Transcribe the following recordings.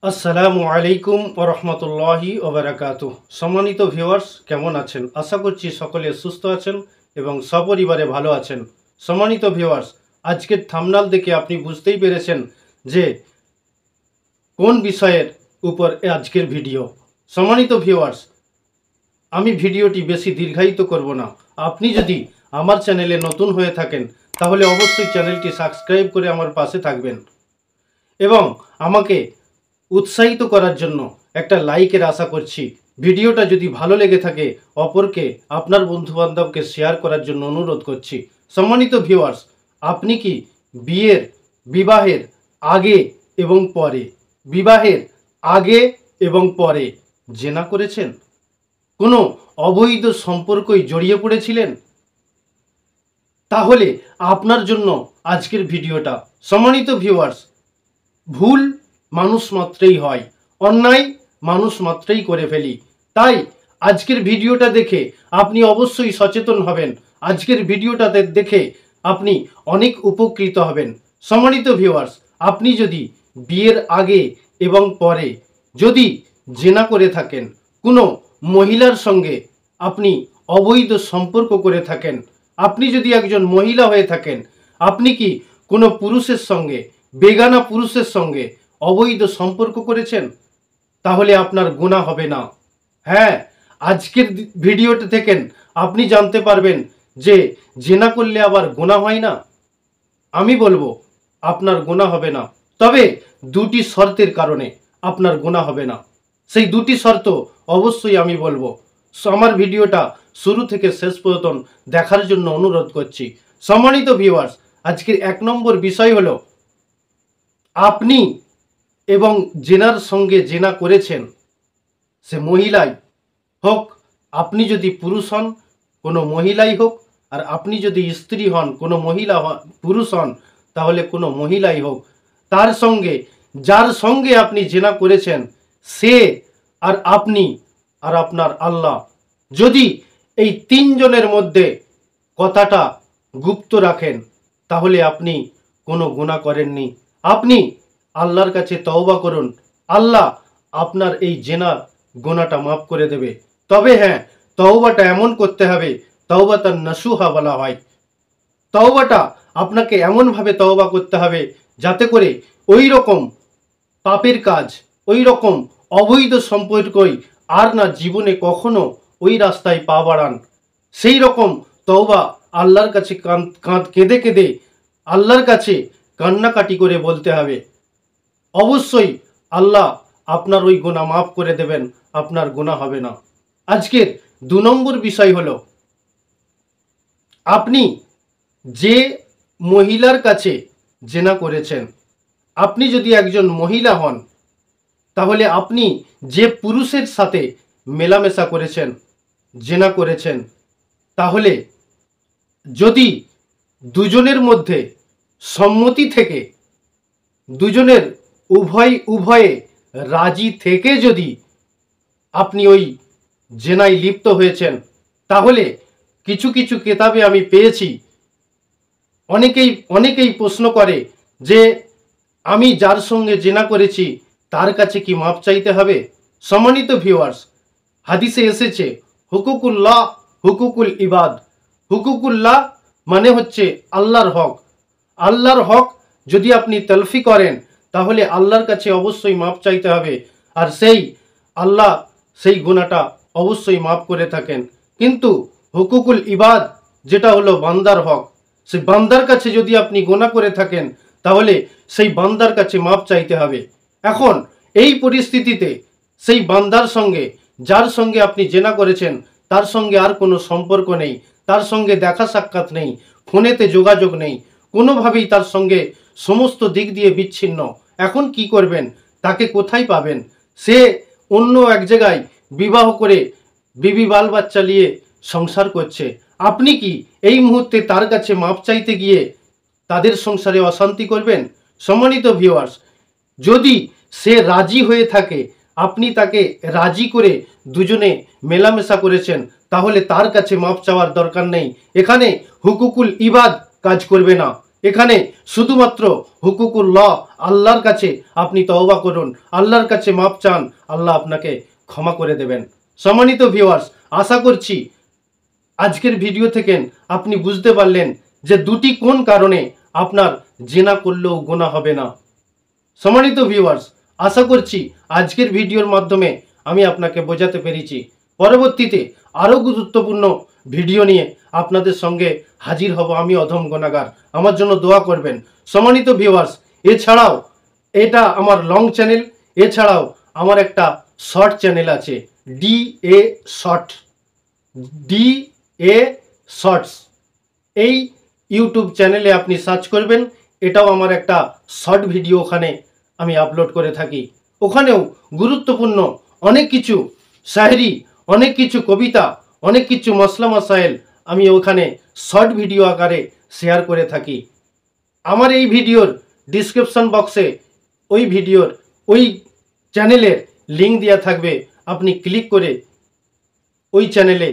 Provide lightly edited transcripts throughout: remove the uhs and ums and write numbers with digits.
আসসালামু আলাইকুম ওয়া রাহমাতুল্লাহি ওয়া বারাকাতুহু। সম্মানিত ভিউয়ার্স, কেমন আছেন? আশা করছি সকলে সুস্থ আছেন এবং সপরিবারে ভালো আছেন। সম্মানিত ভিউয়ার্স, আজকের থাম্বনেল দেখে আপনি বুঝতেই পেরেছেন যে কোন বিষয়ের উপর আজকের ভিডিও। সম্মানিত ভিউয়ার্স, আমি ভিডিওটি বেশি দীর্ঘায়িত করব না। আপনি যদি আমার চ্যানেলে নতুন হয়ে থাকেন তাহলে অবশ্যই চ্যানেলটি সাবস্ক্রাইব করে আমার পাশে থাকবেন এবং আমাকে উৎসাহিত করার জন্য একটা লাইকের আশা করছি। ভিডিওটা যদি ভালো লেগে থাকে অপরকে আপনার বন্ধুবান্ধবকে শেয়ার করার জন্য অনুরোধ করছি। সম্মানিত ভিউয়ার্স, আপনি কি বিবাহের আগে এবং পরে জেনা করেছেন? কোনো অবৈধ সম্পর্কই জড়িয়ে পড়েছিলেন? তাহলে আপনার জন্য আজকের ভিডিওটা। সম্মানিত ভিউয়ার্স, ভুল মানুষ মাত্রই হয়, অন্যায় মানুষ মাত্রই করে ফেলি। তাই আজকের ভিডিওটা দেখে আপনি অবশ্যই সচেতন হবেন। আজকের ভিডিওটা দেখে আপনি অনেক উপকৃত হবেন। সম্মানিত ভিউয়ার্স, আপনি যদি বিয়ের আগে এবং পরে যদি জেনা করে থাকেন, কোনো মহিলার সঙ্গে আপনি অবৈধ সম্পর্ক করে থাকেন, আপনি যদি একজন মহিলা হয়ে থাকেন, আপনি কি কোনো পুরুষের সঙ্গে, বেগানা পুরুষের সঙ্গে অবৈধ সম্পর্ক করেছেন? তাহলে আপনার গুনাহ হবে না। হ্যাঁ, আজকের ভিডিওতে থেকে আপনি জানতে পারবেন যে জেনা করলে আবার গুনাহ হয় না। আমি বলবো আপনার গুনাহ হবে না, তবে দুটি শর্তের কারণে আপনার গুনাহ হবে না। সেই দুটি শর্ত অবশ্যই আমি বলবো। আমার ভিডিওটা শুরু থেকে শেষ পর্যন্ত দেখার জন্য অনুরোধ করছি। সম্মানিত ভিউয়ার্স, আজকের 1 নম্বর বিষয় হলো, আপনি এবং জেনার সঙ্গে জেনা করেছেন, সে মহিলাই হোক, আপনি যদি পুরুষ হন কোনো মহিলাই হোক, আর আপনি যদি স্ত্রী হন কোনো মহিলা পুরুষ হন, তাহলে কোনো মহিলাই হোক, তার সঙ্গে যার সঙ্গে আপনি জেনা করেছেন সে আর আপনি আর আপনার আল্লাহ, যদি এই 3 জনের মধ্যে কথাটা গুপ্ত রাখেন তাহলে আপনি কোনো গুনাহ করেননি। আপনি আল্লাহর কাছে তওবা করুন, আল্লাহ আপনার এই জেনা গুনাহটা মাফ করে দেবে। তবে হ্যাঁ, তওবাটা এমন করতে হবে, তওবাতান নাসুহা বলা হয়। তওবাটা আপনাকে এমনভাবে তওবা করতে হবে যাতে করে ওই রকম পাপের কাজ, ওই রকম অবৈধ সম্পর্কই আর না জীবনে কখনো ওই রাস্তায় পা বাড়ান। সেই রকম তওবা আল্লাহর কাছে কেঁদে কেঁদে আল্লাহর কাছে কান্নাকাটি করে বলতে হবে। অবশ্যই আল্লাহ আপনার ওই গুনাহ মাফ করে দেবেন, আপনার গুনাহ হবে না। আজকের 2 নম্বর বিষয় হলো, আপনি যে মহিলার কাছে জেনা করেছেন, আপনি যদি একজন মহিলা হন তাহলে আপনি যে পুরুষের সাথে মেলামেশা করেছেন, জেনা করেছেন, তাহলে যদি দুজনের মধ্যে সম্মতি থেকে দুজনের উভয়ে রাজি থেকে যদি আপনি ওই জেনায় লিপ্ত হয়েছেন, তাহলে কিছু কিছু কিতাবে আমি পেয়েছি, অনেকেই প্রশ্ন করে যে আমি যার সঙ্গে জেনা করেছি তার কাছে কি মাপ চাইতে হবে? সম্মানিত ভিউয়ার্স, হাদিসে এসেছে হুকুকুল্লাহ হুকুকুল ইবাদ। হুকুকুল্লাহ মানে হচ্ছে আল্লাহর হক। আল্লাহর হক যদি আপনি তলফি করেন তাহলে আল্লাহর কাছে অবশ্যই মাপ চাইতে হবে, আর সেই আল্লাহ সেই গুনাহটা অবশ্যই মাফ করে থাকেন। কিন্তু হুকুকুল ইবাদ যেটা হলো বান্দার হক, সেই বান্দার কাছে যদি আপনি গুনাহ করে থাকেন তাহলে সেই বান্দার কাছে মাপ চাইতে হবে। এখন এই পরিস্থিতিতে সেই বান্দার সঙ্গে, যার সঙ্গে আপনি জেনা করেছেন, তার সঙ্গে আর কোনো সম্পর্ক নেই, তার সঙ্গে দেখা সাক্ষাৎ নেই, ফোনেতে যোগাযোগ নেই, কোনোভাবেই তার সঙ্গে সমস্ত দিক দিয়ে বিচ্ছিন্ন। এখন কি করবেন? তাকে কোথায় পাবেন? সে অন্য এক জায়গায় বিবাহ করে বিবি বাল বাচ্চা নিয়ে সংসার করছে। আপনি কি এই মুহূর্তে তার কাছে মাপ চাইতে গিয়ে তাদের সংসারে অশান্তি করবেন? সম্মানিত ভিউয়ার্স, যদি সে রাজি হয়ে থাকে, আপনি তাকে রাজি করে দুজনে মেলামেশা করেছেন, তাহলে তার কাছে মাপ চাওয়ার দরকার নেই। এখানে হুকুকুল ইবাদ কাজ করবে না। এখানে শুধুমাত্র হুকুকুল্লাহ, আল্লাহর কাছে আপনি তওবা করুন, আল্লাহর কাছে মাপ চান, আল্লাহ আপনাকে ক্ষমা করে দেবেন। সম্মানিত ভিউয়ার্স, আশা করছি আজকের ভিডিও থেকে আপনি বুঝতে পারলেন যে দুটি কোন কারণে আপনার জিনা করলেও গুনাহ হবে না। সম্মানিত ভিউয়ার্স, আশা করছি আজকের ভিডিওর মাধ্যমে আমি আপনাকে বোঝাতে পেরেছি। পরবর্তীতে আরও গুরুত্বপূর্ণ ভিডিও নিয়ে আপনাদের সঙ্গে হাজির হব আমি, অধম গুনাহগার। আমার জন্য দোয়া করবেন। সম্মানিত ভিউয়ার্স, এছাড়াও এটা আমার লং চ্যানেল, এছাড়াও আমার একটা শর্ট চ্যানেল আছে, DA শর্টস। এই ইউটিউব চ্যানেলে আপনি সার্চ করবেন, এটাও আমার একটা শর্ট ভিডিও ওখানে আমি আপলোড করে থাকি। ওখানেও গুরুত্বপূর্ণ অনেক কিছু শায়রি, অনেক কিছু কবিতা, অনেক কিছু মসলা মাসাইল আমি ওখানে শর্ট ভিডিও আকারে শেয়ার করে থাকি। আমার এই ভিডিওর ডিসক্রিপশন বক্সে ওই চ্যানেলের লিঙ্ক দেওয়া থাকবে, আপনি ক্লিক করে ওই চ্যানেলে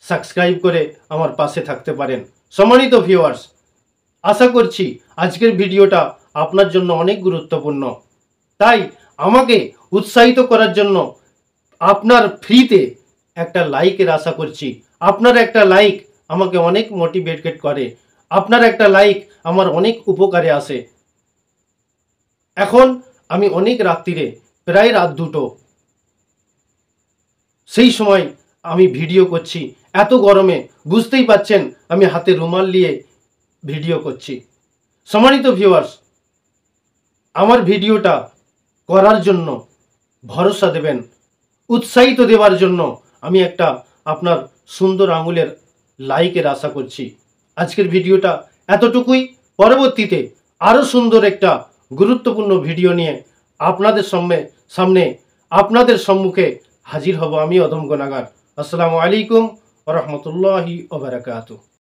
সাবস্ক্রাইব করে আমার পাশে থাকতে পারেন। সম্মানিত ভিউয়ার্স, আশা করছি আজকের ভিডিওটা আপনার জন্য অনেক গুরুত্বপূর্ণ। তাই আমাকে উৎসাহিত করার জন্য আপনার ফ্রিতে একটা লাইকের আশা করছি। আপনার একটা লাইক আমাকে অনেক মোটিভেটেড করে, আপনার একটা লাইক আমার অনেক উপকারে আসে। এখন আমি অনেক রাত্রিরে, প্রায় রাত 2টো, সেই সময় আমি ভিডিও করছি। এত গরমে বুঝতেই পাচ্ছেন আমি হাতে রুমাল নিয়ে ভিডিও করছি। সম্মানিত ভিউয়ার্স, আমার ভিডিওটা করার জন্য ভরসা দেবেন, উৎসাহিত দেওয়ার জন্য আমি একটা আপনার সুন্দর আঙুলের লাইকের আশা করছি। আজকের ভিডিওটা এতটুকুই। পরবর্তীতে আরও সুন্দর একটা গুরুত্বপূর্ণ ভিডিও নিয়ে আপনাদের সামনে আপনাদের সম্মুখে হাজির হব আমি, অধম গুনাহগার। আসসালামু আলাইকুম ওয়া রাহমাতুল্লাহি ওয়া বারাকাতুহু।